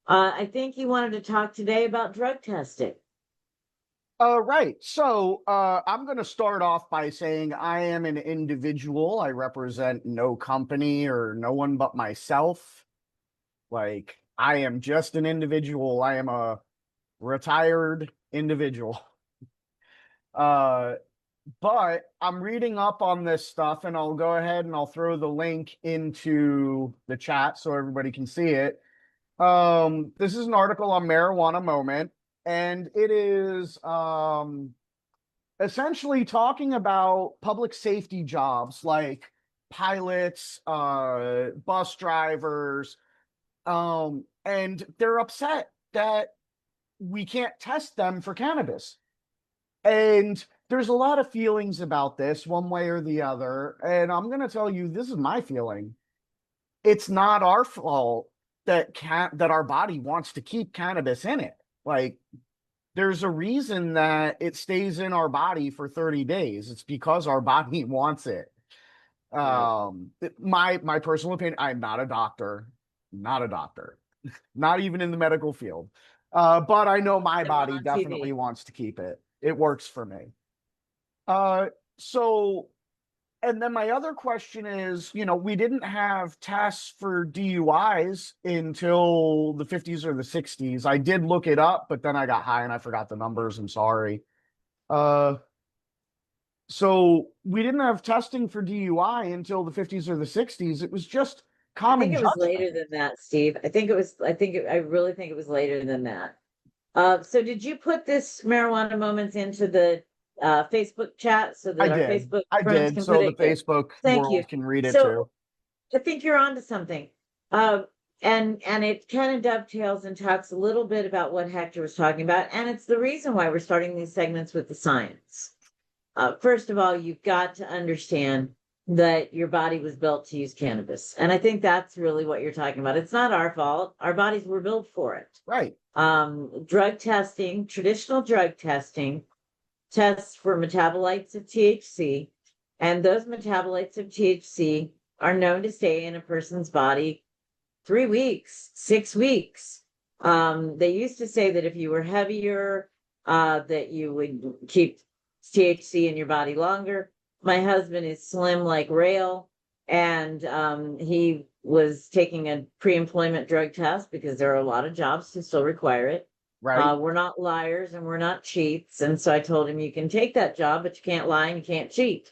I think you wanted to talk today about drug testing. Right. So I'm going to start off by saying I am an individual. I represent no company or no one but myself. Like, I am just an individual. I am a retired individual. But I'm reading up on this stuff, and I'll go ahead and I'll throw the link into the chat so everybody can see it. This is an article on Marijuana Moment, and it is essentially talking about public safety jobs like pilots, bus drivers, and they're upset that we can't test them for cannabis. And there's a lot of feelings about this, one way or the other. And I'm going to tell you, this is my feeling. It's not our fault that our body wants to keep cannabis in it. Like, there's a reason that it stays in our body for 30 days. It's because our body wants it. My personal opinion, I'm not a doctor, not even in the medical field. But I know my body definitely wants to keep it. It works for me. So, and then my other question is, we didn't have tests for DUIs until the 50s or the 60s. I did look it up, but then I got high and I forgot the numbers. I'm sorry. So we didn't have testing for DUI until the 50s or the 60s. It was just common. I think it was later than that, Steve. I really think it was later than that. So did you put this Marijuana Moments into the Facebook chat so that our Facebook friends can so the Facebook world can read it too. I think you're onto something. And it kind of dovetails and talks a little bit about what Hector was talking about, and it's the reason why we're starting these segments with the science. First of all, you've got to understand that your body was built to use cannabis, and I think that's really what you're talking about. It's not our fault. Our bodies were built for it. Right. Drug testing, traditional drug testing, tests for metabolites of THC, and those metabolites of THC are known to stay in a person's body 3 weeks, 6 weeks. They used to say that if you were heavier, that you would keep THC in your body longer. My husband is slim like rail, and he was taking a pre-employment drug test because there are a lot of jobs who still require it. Right. We're not liars and we're not cheats. And so I told him, you can take that job, but you can't lie and you can't cheat.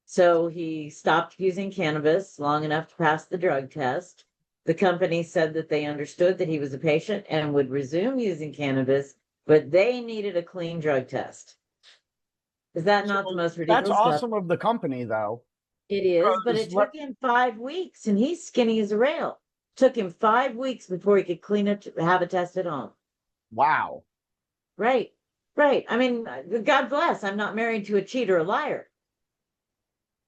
So he stopped using cannabis long enough to pass the drug test. The company said that they understood that he was a patient and would resume using cannabis, but they needed a clean drug test. Is that not the most ridiculous That's stuff? awesome of the company, though. It is, but it took him 5 weeks, and he's skinny as a rail. Took him 5 weeks before he could clean it, have a test at home. Wow. Right. I mean, God bless. I'm not married to a cheat or a liar.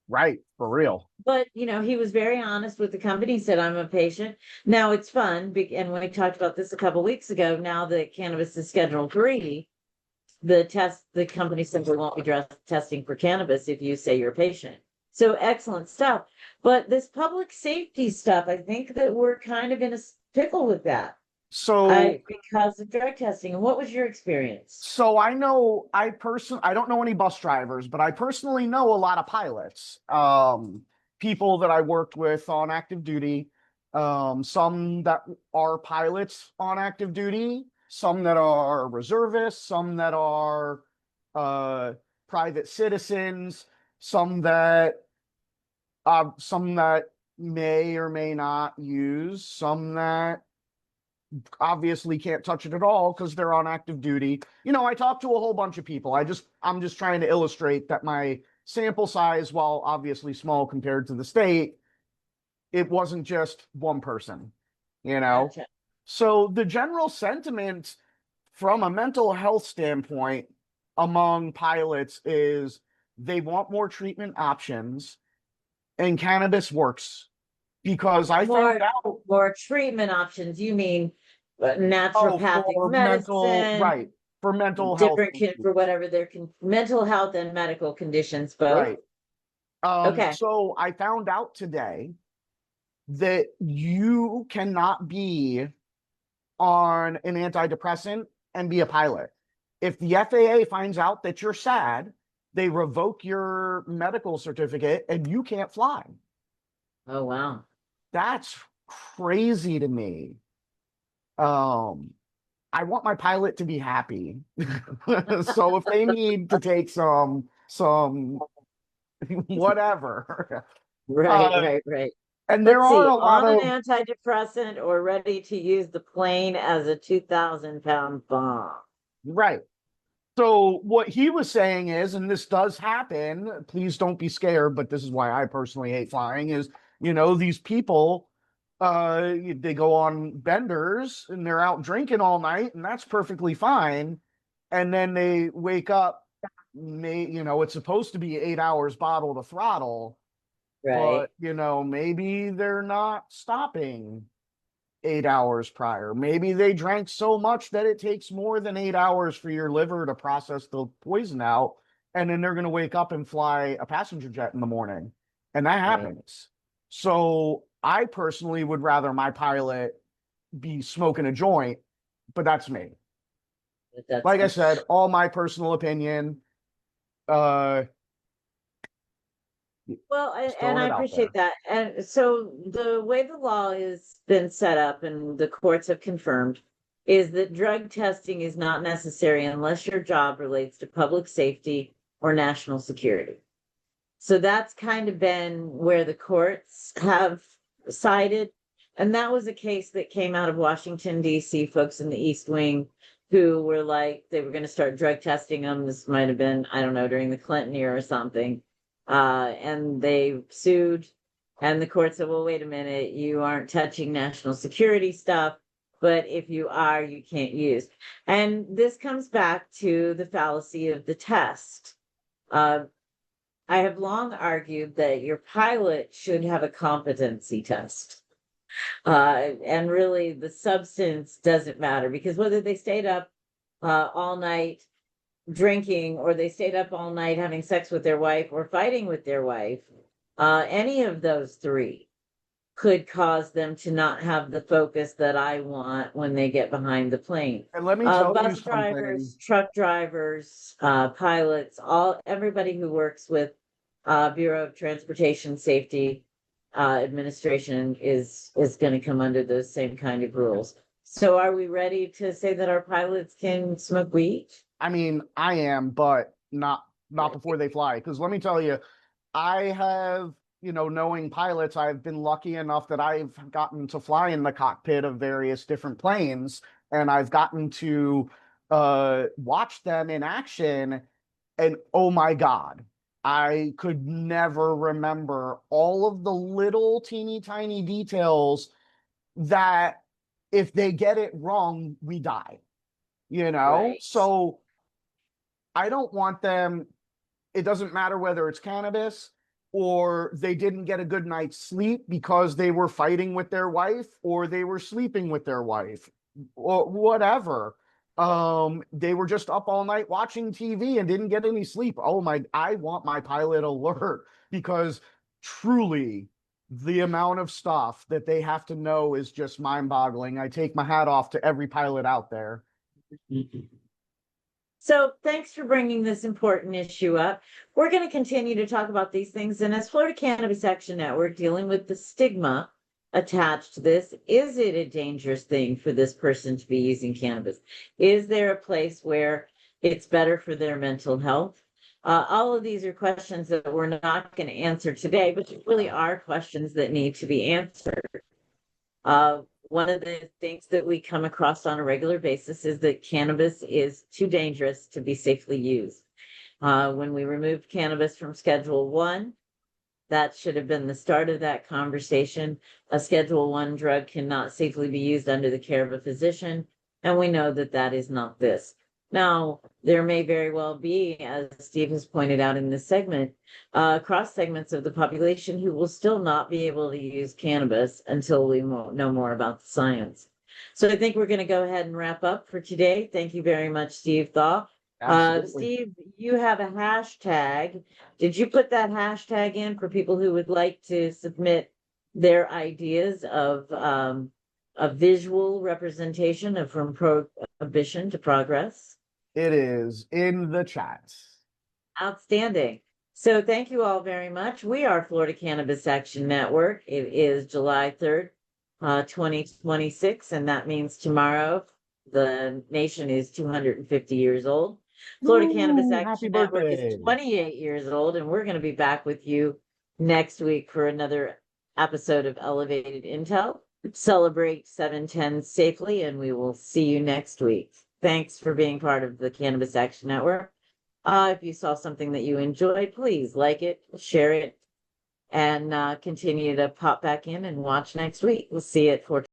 Right. For real. But, he was very honest with the company. He said, I'm a patient. Now it's fun. And we talked about this a couple weeks ago. Now that cannabis is Schedule 3, the company simply won't be testing for cannabis if you say you're a patient. So excellent stuff. But this public safety stuff, I think that we're kind of in a pickle with that. So because of drug testing. And what was your experience? So I don't know any bus drivers, but I personally know a lot of pilots. People that I worked with on active duty, some that are pilots on active duty, some that are reservists, some that are private citizens, some that may or may not use, some that obviously can't touch it at all because they're on active duty. I talked to a whole bunch of people. I'm just trying to illustrate that my sample size, while obviously small compared to the state, it wasn't just one person, Gotcha. So the general sentiment from a mental health standpoint among pilots is they want more treatment options, and cannabis works. because I More, found out, more treatment options, you mean oh, naturopathic for mental, medicine, right, for mental health different, for issues. whatever their mental health and medical conditions both? Right. Okay. So I found out today that you cannot be on an antidepressant and be a pilot. If the FAA finds out that you're sad, they revoke your medical certificate and you can't fly. Oh, wow. That's crazy to me. I want my pilot to be happy. So if they need to take some whatever. Right, right. And there Let's see, are a lot on of an antidepressant or ready to use the plane as a 2,000-pound bomb. right. So what he was saying is, and this does happen, please don't be scared, but this is why I personally hate flying, is, these people, they go on benders and they're out drinking all night, and that's perfectly fine. And then they wake up, it's supposed to be 8 hours bottle to throttle, Right. but, maybe they're not stopping 8 hours prior. Maybe they drank so much that it takes more than 8 hours for your liver to process the poison out. And then they're going to wake up and fly a passenger jet in the morning. And that happens. So I personally would rather my pilot be smoking a joint, but that's me. Like I said, all my personal opinion. Well, Just and throwing I it out appreciate that. And so the way the law has been set up and the courts have confirmed is that drug testing is not necessary unless your job relates to public safety or national security. So that's kind of been where the courts have sided. And that was a case that came out of Washington, D.C., folks in the East Wing who were like, they were going to start drug testing them. This might have been, I don't know, during the Clinton era or something. And they sued, and the court said, well, wait a minute, you aren't touching national security stuff, but if you are, you can't use. And this comes back to the fallacy of the test. I have long argued that your pilot should have a competency test. And really the substance doesn't matter, because whether they stayed up all night drinking or they stayed up all night having sex with their wife or fighting with their wife, any of those three could cause them to not have the focus that I want when they get behind the plane. And let me tell you Bus something. drivers, truck drivers, pilots, everybody who works with Bureau of Transportation Safety Administration is going to come under those same kind of rules. So are we ready to say that our pilots can smoke weed? I mean, I am, but not before they fly. Because let me tell you, I have, knowing pilots, I've been lucky enough that I've gotten to fly in the cockpit of various different planes, and I've gotten to watch them in action. And oh my God, I could never remember all of the little teeny tiny details that if they get it wrong, we die. Right. So I don't want them, it doesn't matter whether it's cannabis or they didn't get a good night's sleep because they were fighting with their wife or they were sleeping with their wife or whatever. They were just up all night watching TV and didn't get any sleep. I want my pilot alert, because truly the amount of stuff that they have to know is just mind-boggling. I take my hat off to every pilot out there. So thanks for bringing this important issue up. We're going to continue to talk about these things. And as Florida Cannabis Action Network, dealing with the stigma attached to this, is it a dangerous thing for this person to be using cannabis? Is there a place where it's better for their mental health? All of these are questions that we're not going to answer today, but really are questions that need to be answered. One of the things that we come across on a regular basis is that cannabis is too dangerous to be safely used. When we removed cannabis from Schedule 1, that should have been the start of that conversation. A Schedule 1 drug cannot safely be used under the care of a physician, and we know that that is not this. Now, there may very well be, as Steve has pointed out in this segment, cross segments of the population who will still not be able to use cannabis until we know more about the science. So I think we're going to go ahead and wrap up for today. Thank you very much, Steve Thaw. Absolutely. Steve, you have a hashtag. Did you put that hashtag in for people who would like to submit their ideas of a visual representation of from prohibition to progress? It is in the chat. Outstanding. So thank you all very much. We are Florida Cannabis Action Network. It is July 3rd, 2026, and that means tomorrow the nation is 250 years old. Florida Cannabis Ooh, Action happy Network birthday. is 28 years old, and we're going to be back with you next week for another episode of Elevated Intel. Celebrate 710 safely, and we will see you next week. Thanks for being part of the Cannabis Action Network. If you saw something that you enjoyed, please like it, share it, and continue to pop back in and watch next week. We'll see you at 4.